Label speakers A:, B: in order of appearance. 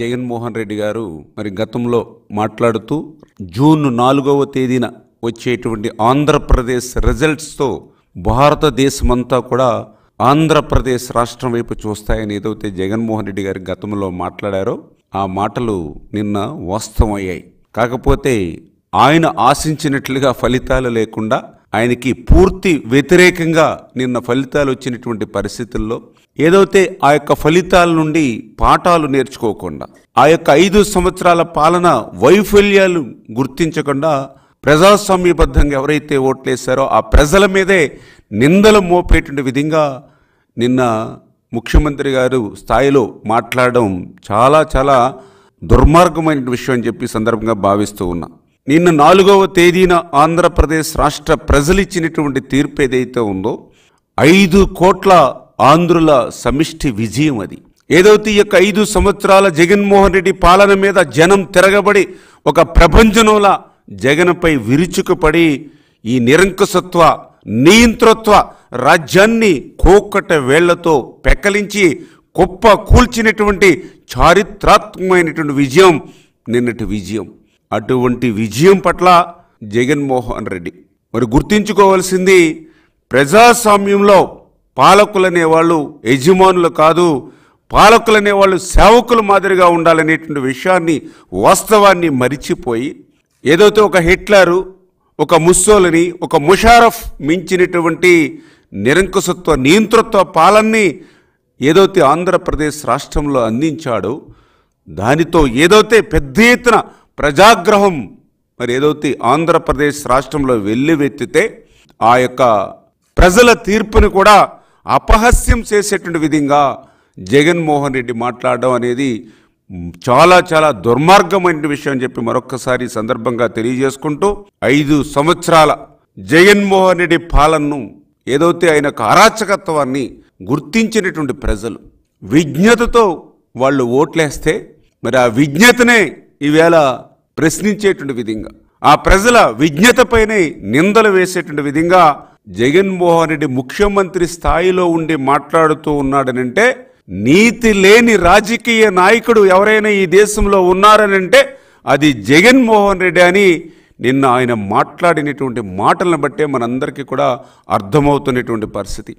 A: జగన్మోహన్ రెడ్డి గారు మరి గతంలో మాట్లాడుతూ జూన్ 4వ తేదీన వచ్చేటువంటి ఆంధ్రప్రదేశ్ రిజల్ట్స్తో భారతదేశమంతా కూడా ఆంధ్రప్రదేశ్ రాష్ట్రం వైపు చూస్తాయని ఏదైతే జగన్మోహన్ రెడ్డి గారు గతంలో మాట్లాడారో ఆ మాటలు నిన్న వాస్తవమయ్యాయి. కాకపోతే ఆయన ఆశించినట్లుగా ఫలితాలు లేకుండా ఆయనకి పూర్తి వ్యతిరేకంగా నిన్న ఫలితాలు వచ్చినటువంటి పరిస్థితుల్లో ఏదైతే ఆ యొక్క ఫలితాల నుండి పాఠాలు నేర్చుకోకుండా ఆ యొక్క 5 సంవత్సరాల పాలన వైఫల్యాలు గుర్తించకుండా ప్రజాస్వామ్యబద్ధంగా ఎవరైతే ఓట్లేశారో ఆ ప్రజల మీదే నిందలు మోపేటువంటి విధంగా నిన్న ముఖ్యమంత్రి గారు స్థాయిలో మాట్లాడడం చాలా చాలా దుర్మార్గమైన విషయం అని చెప్పి సందర్భంగా భావిస్తూ ఉన్నా. నిన్న 4వ తేదీన ఆంధ్రప్రదేశ్ రాష్ట్ర ప్రజలు ఇచ్చినటువంటి తీర్పు ఏదైతే ఉందో 5 కోట్ల ఆంధ్రుల సమిష్టి విజయం అది. ఏదైతే ఈ యొక్క 5 సంవత్సరాల జగన్మోహన్ రెడ్డి పాలన మీద జనం తిరగబడి ఒక ప్రపంచంలా జగన్పై విరుచుకుపడి ఈ నిరంకుశత్వ నియంతృత్వ రాజ్యాన్ని కోకట వేళ్లతో పెక్కలించి కుప్ప కూల్చినటువంటి చారిత్రాత్మకమైనటువంటి విజయం నిన్నటి విజయం. అటువంటి విజయం పట్ల జగన్మోహన్ రెడ్డి మరి గుర్తించుకోవాల్సింది, ప్రజాస్వామ్యంలో పాలకులనేవాళ్ళు యజమానులు కాదు, పాలకులనేవాళ్ళు సేవకుల మాదిరిగా ఉండాలనేటువంటి విషయాన్ని వాస్తవాన్ని మరిచిపోయి ఏదైతే ఒక హిట్లరు, ఒక ముస్సోలిని, ఒక ముషారఫ్ మించినటువంటి నిరంకుశత్వ నియంతృత్వ పాలనని ఏదైతే ఆంధ్రప్రదేశ్ రాష్ట్రంలో అందించాడో దానితో ఏదైతే పెద్ద ఎత్తున ప్రజాగ్రహం మరి ఏదైతే ఆంధ్రప్రదేశ్ రాష్ట్రంలో వెల్లువెత్తితే ఆ యొక్క ప్రజల తీర్పుని కూడా అపహాస్యం చేసేటువంటి విధంగా జగన్మోహన్ రెడ్డి మాట్లాడడం అనేది చాలా చాలా దుర్మార్గమైన విషయం అని చెప్పి మరొక్కసారి సందర్భంగా తెలియజేసుకుంటూ 5 సంవత్సరాల జగన్మోహన్ రెడ్డి పాలనను ఏదైతే ఆయన అరాచకత్వాన్ని గుర్తించినటువంటి ప్రజలు విజ్ఞతతో వాళ్ళు ఓట్లేస్తే మరి ఆ విజ్ఞతనే ఈవేళ ప్రశ్నించేటువంటి విధంగా ఆ ప్రజల విజ్ఞతపైనే నిందలు వేసేటువంటి విధంగా జగన్మోహన్ రెడ్డి ముఖ్యమంత్రి స్థాయిలో ఉండి మాట్లాడుతూ ఉన్నాడనంటే నీతి లేని రాజకీయ నాయకుడు ఎవరైనా ఈ దేశంలో ఉన్నారనంటే అది జగన్మోహన్ రెడ్డి అని నిన్న ఆయన మాట్లాడినటువంటి మాటలను బట్టే మనందరికీ కూడా అర్థమవుతున్నటువంటి పరిస్థితి.